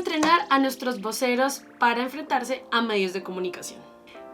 entrenar a nuestros voceros para enfrentarse a medios de comunicación?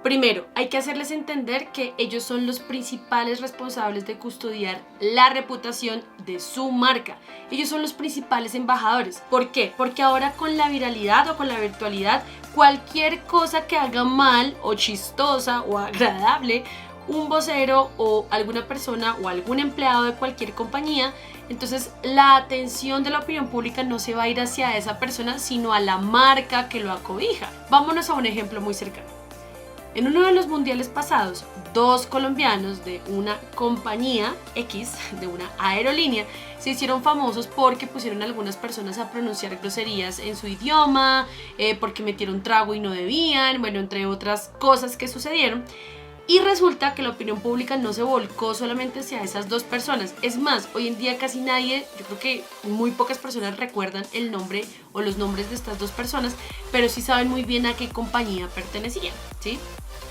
Primero, hay que hacerles entender que ellos son los principales responsables de custodiar la reputación de su marca. Ellos son los principales embajadores. ¿Por qué? Porque ahora con la viralidad o con la virtualidad, cualquier cosa que haga mal o chistosa o agradable, un vocero o alguna persona o algún empleado de cualquier compañía, entonces la atención de la opinión pública no se va a ir hacia esa persona, sino a la marca que lo acobija. Vámonos a un ejemplo muy cercano. En uno de los mundiales pasados, 2 colombianos de una compañía X, de una aerolínea, se hicieron famosos porque pusieron a algunas personas a pronunciar groserías en su idioma, porque metieron trago y no debían, bueno, entre otras cosas que sucedieron. Y resulta que la opinión pública no se volcó solamente hacia esas 2 personas. Es más, hoy en día casi nadie, yo creo que muy pocas personas recuerdan el nombre o los nombres de estas 2 personas, pero sí saben muy bien a qué compañía pertenecían, ¿sí?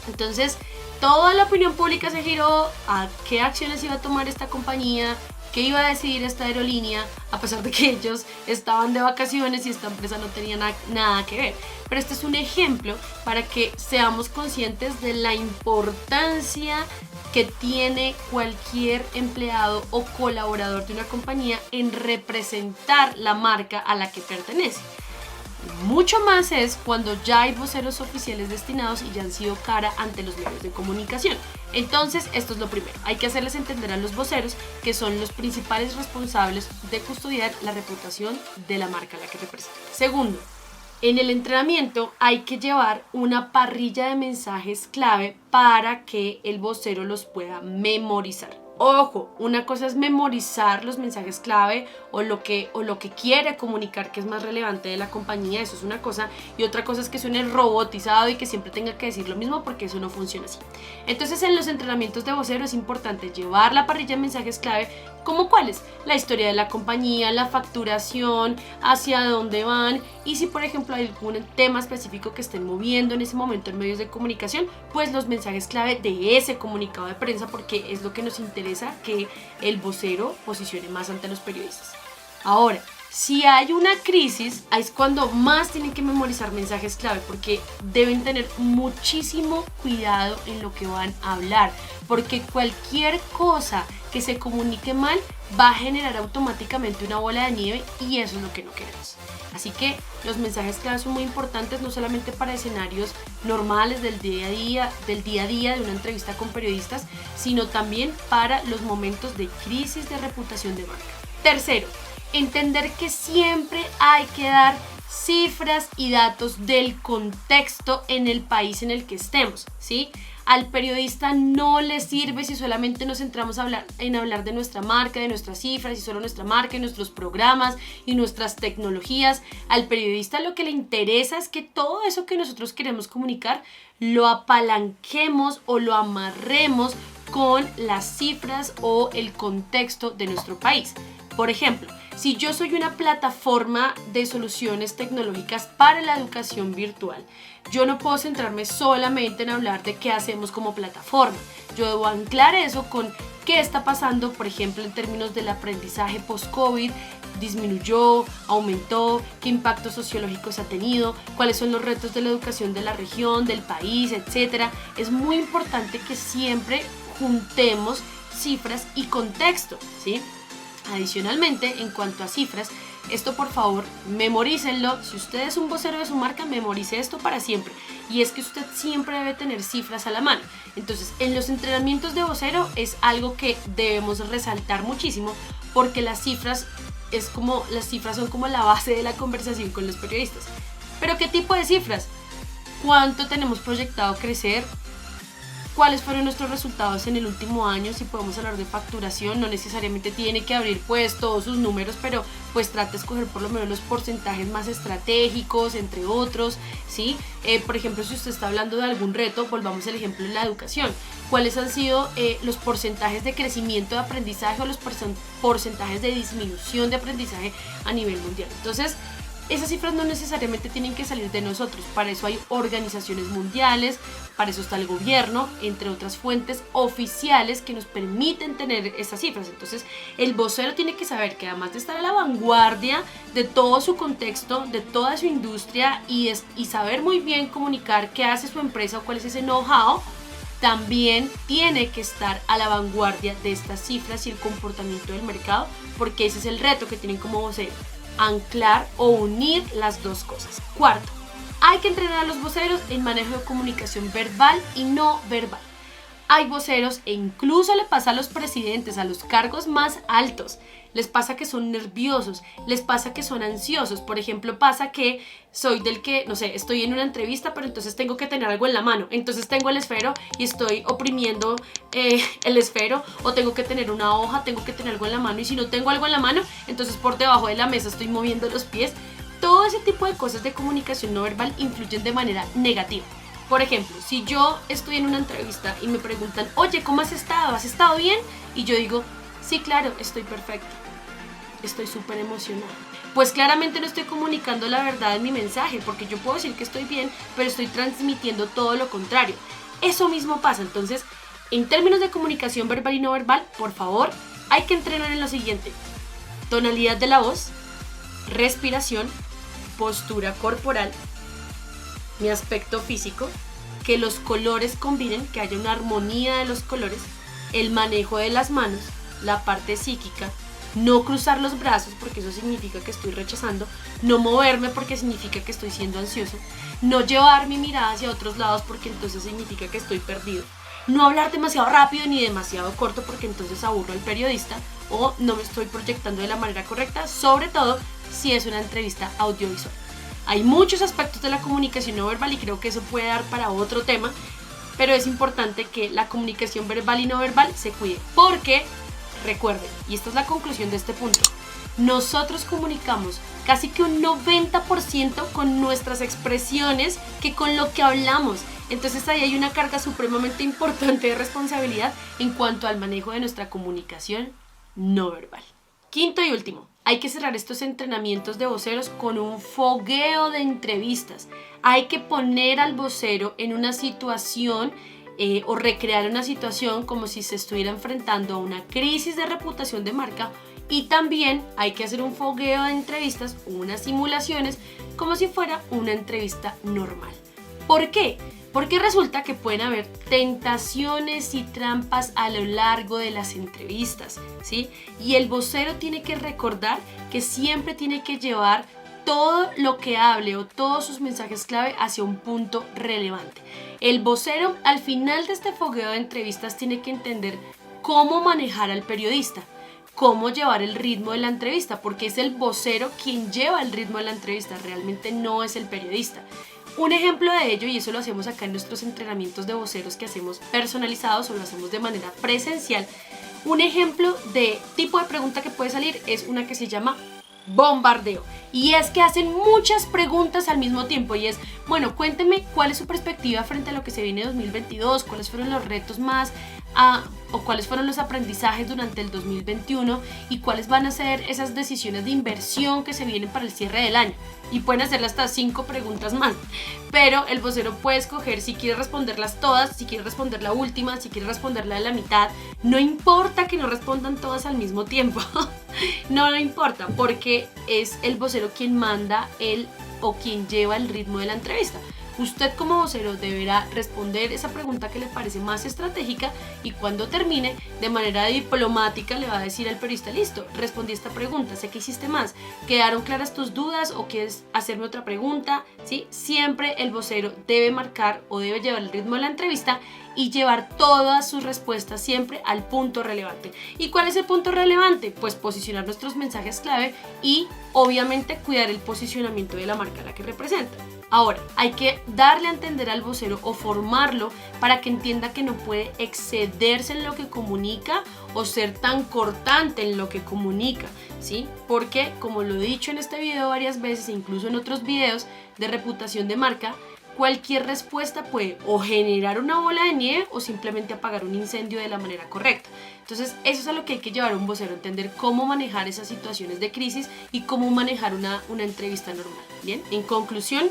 Entonces, toda la opinión pública se giró a qué acciones iba a tomar esta compañía, qué iba a decidir esta aerolínea, a pesar de que ellos estaban de vacaciones y esta empresa no tenía nada que ver. Pero este es un ejemplo para que seamos conscientes de la importancia que tiene cualquier empleado o colaborador de una compañía en representar la marca a la que pertenece. Mucho más es cuando ya hay voceros oficiales destinados y ya han sido cara ante los medios de comunicación. Entonces, esto es lo primero. Hay que hacerles entender a los voceros que son los principales responsables de custodiar la reputación de la marca a la que representan. Segundo, en el entrenamiento hay que llevar una parrilla de mensajes clave para que el vocero los pueda memorizar. Ojo, una cosa es memorizar los mensajes clave o lo que quiere comunicar, que es más relevante de la compañía, eso es una cosa, y otra cosa es que suene robotizado y que siempre tenga que decir lo mismo, porque eso no funciona así. Entonces, en los entrenamientos de vocero es importante llevar la parrilla de mensajes clave, como cuáles: la historia de la compañía, la facturación, hacia dónde van, y si por ejemplo hay algún tema específico que estén moviendo en ese momento en medios de comunicación, pues los mensajes clave de ese comunicado de prensa, porque es lo que nos interesa que el vocero posicione más ante los periodistas. Ahora, si hay una crisis, ahí es cuando más tienen que memorizar mensajes clave, porque deben tener muchísimo cuidado en lo que van a hablar, porque cualquier cosa que se comunique mal va a generar automáticamente una bola de nieve, y eso es lo que no queremos. Así que los mensajes clave son muy importantes, no solamente para escenarios normales del día a día de una entrevista con periodistas, sino también para los momentos de crisis de reputación de marca. Tercero, entender que siempre hay que dar cifras y datos del contexto en el país en el que estemos, ¿sí? Al periodista no le sirve si solamente nos centramos en hablar de nuestra marca, de nuestras cifras, y solo nuestra marca y nuestros programas y nuestras tecnologías. Al periodista lo que le interesa es que todo eso que nosotros queremos comunicar lo apalanquemos o lo amarremos con las cifras o el contexto de nuestro país. Por ejemplo, si yo soy una plataforma de soluciones tecnológicas para la educación virtual, yo no puedo centrarme solamente en hablar de qué hacemos como plataforma. Yo debo anclar eso con qué está pasando, por ejemplo, en términos del aprendizaje post-COVID. ¿Disminuyó? ¿Aumentó? ¿Qué impactos sociológicos ha tenido? ¿Cuáles son los retos de la educación de la región, del país, etcétera? Es muy importante que siempre juntemos cifras y contexto, ¿sí? Adicionalmente, en cuanto a cifras, esto por favor memorícenlo. Si usted es un vocero de su marca, memorice esto para siempre. Y es que usted siempre debe tener cifras a la mano. Entonces, en los entrenamientos de vocero es algo que debemos resaltar muchísimo, porque las cifras son como la base de la conversación con los periodistas. ¿Pero qué tipo de cifras? ¿Cuánto tenemos proyectado crecer? ¿Cuáles fueron nuestros resultados en el último año? Si podemos hablar de facturación, no necesariamente tiene que abrir pues todos sus números, pero pues trate de escoger por lo menos los porcentajes más estratégicos, entre otros, ¿sí? Por ejemplo, si usted está hablando de algún reto, volvamos al ejemplo en la educación. ¿Cuáles han sido los porcentajes de crecimiento de aprendizaje o los porcentajes de disminución de aprendizaje a nivel mundial? Entonces, esas cifras no necesariamente tienen que salir de nosotros, para eso hay organizaciones mundiales, para eso está el gobierno, entre otras fuentes oficiales que nos permiten tener esas cifras. Entonces el vocero tiene que saber que además de estar a la vanguardia de todo su contexto, de toda su industria y saber muy bien comunicar qué hace su empresa o cuál es ese know-how, también tiene que estar a la vanguardia de estas cifras y el comportamiento del mercado, porque ese es el reto que tienen como vocero, anclar o unir las dos cosas. Cuarto, hay que entrenar a los voceros en manejo de comunicación verbal y no verbal. Hay voceros, e incluso le pasa a los presidentes, a los cargos más altos, les pasa que son nerviosos, les pasa que son ansiosos. Por ejemplo, pasa que soy del que, no sé, estoy en una entrevista, pero entonces tengo que tener algo en la mano. Entonces tengo el esfero y estoy oprimiendo el esfero, o tengo que tener una hoja, tengo que tener algo en la mano, y si no tengo algo en la mano, entonces por debajo de la mesa estoy moviendo los pies. Todo ese tipo de cosas de comunicación no verbal influyen de manera negativa. Por ejemplo, si yo estoy en una entrevista y me preguntan, oye, ¿cómo has estado? ¿Has estado bien? Y yo digo, sí, claro, estoy perfecta, estoy súper emocionada. Pues claramente no estoy comunicando la verdad en mi mensaje, porque yo puedo decir que estoy bien, pero estoy transmitiendo todo lo contrario. Eso mismo pasa. Entonces, en términos de comunicación verbal y no verbal, por favor, hay que entrenar en lo siguiente: tonalidad de la voz, respiración, postura corporal, mi aspecto físico, que los colores combinen, que haya una armonía de los colores, el manejo de las manos, la parte psíquica, no cruzar los brazos porque eso significa que estoy rechazando, no moverme porque significa que estoy siendo ansioso, no llevar mi mirada hacia otros lados porque entonces significa que estoy perdido, no hablar demasiado rápido ni demasiado corto porque entonces aburro al periodista o no me estoy proyectando de la manera correcta, sobre todo si es una entrevista audiovisual. Hay muchos aspectos de la comunicación no verbal y creo que eso puede dar para otro tema, pero es importante que la comunicación verbal y no verbal se cuide, porque recuerden, y esta es la conclusión de este punto, nosotros comunicamos casi que un 90% con nuestras expresiones que con lo que hablamos. Entonces ahí hay una carga supremamente importante de responsabilidad en cuanto al manejo de nuestra comunicación no verbal. Quinto y último, hay que cerrar estos entrenamientos de voceros con un fogueo de entrevistas. Hay que poner al vocero en una situación o recrear una situación como si se estuviera enfrentando a una crisis de reputación de marca, y también hay que hacer un fogueo de entrevistas o unas simulaciones como si fuera una entrevista normal. ¿Por qué? Porque resulta que pueden haber tentaciones y trampas a lo largo de las entrevistas, ¿sí? Y el vocero tiene que recordar que siempre tiene que llevar todo lo que hable o todos sus mensajes clave hacia un punto relevante. El vocero al final de este fogueo de entrevistas tiene que entender cómo manejar al periodista, cómo llevar el ritmo de la entrevista, porque es el vocero quien lleva el ritmo de la entrevista, realmente no es el periodista. Un ejemplo de ello, y eso lo hacemos acá en nuestros entrenamientos de voceros que hacemos personalizados o lo hacemos de manera presencial, un ejemplo de tipo de pregunta que puede salir es una que se llama bombardeo, y es que hacen muchas preguntas al mismo tiempo, y es, bueno, cuéntenme cuál es su perspectiva frente a lo que se viene en 2022, cuáles fueron los retos más o cuáles fueron los aprendizajes durante el 2021 y cuáles van a ser esas decisiones de inversión que se vienen para el cierre del año. Y pueden hacerle hasta 5 preguntas más, pero el vocero puede escoger si quiere responderlas todas, si quiere responder la última, si quiere responderla de la mitad. No importa que no respondan todas al mismo tiempo, no importa, porque es el vocero quien manda o quien lleva el ritmo de la entrevista. Usted como vocero deberá responder esa pregunta que le parece más estratégica, y cuando termine, de manera diplomática le va a decir al periodista: listo, respondí esta pregunta, sé que hiciste más, ¿quedaron claras tus dudas o quieres hacerme otra pregunta? ¿Sí? Siempre el vocero debe marcar o debe llevar el ritmo de la entrevista y llevar todas sus respuestas siempre al punto relevante. ¿Y cuál es el punto relevante? Pues posicionar nuestros mensajes clave y obviamente cuidar el posicionamiento de la marca a la que representa. Ahora, hay que darle a entender al vocero o formarlo para que entienda que no puede excederse en lo que comunica o ser tan cortante en lo que comunica, ¿sí? Porque, como lo he dicho en este video varias veces e incluso en otros videos de reputación de marca, cualquier respuesta puede o generar una bola de nieve o simplemente apagar un incendio de la manera correcta. Entonces eso es a lo que hay que llevar a un vocero, entender cómo manejar esas situaciones de crisis y cómo manejar una entrevista normal. Bien, en conclusión,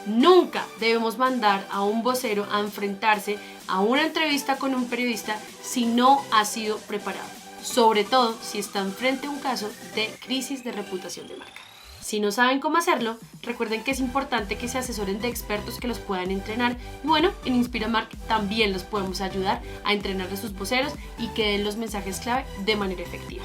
nunca debemos mandar a un vocero a enfrentarse a una entrevista con un periodista si no ha sido preparado, sobre todo si están frente a un caso de crisis de reputación de marca. Si no saben cómo hacerlo, recuerden que es importante que se asesoren de expertos que los puedan entrenar. Y bueno, en Inspiramark también los podemos ayudar a entrenar a sus voceros y que den los mensajes clave de manera efectiva.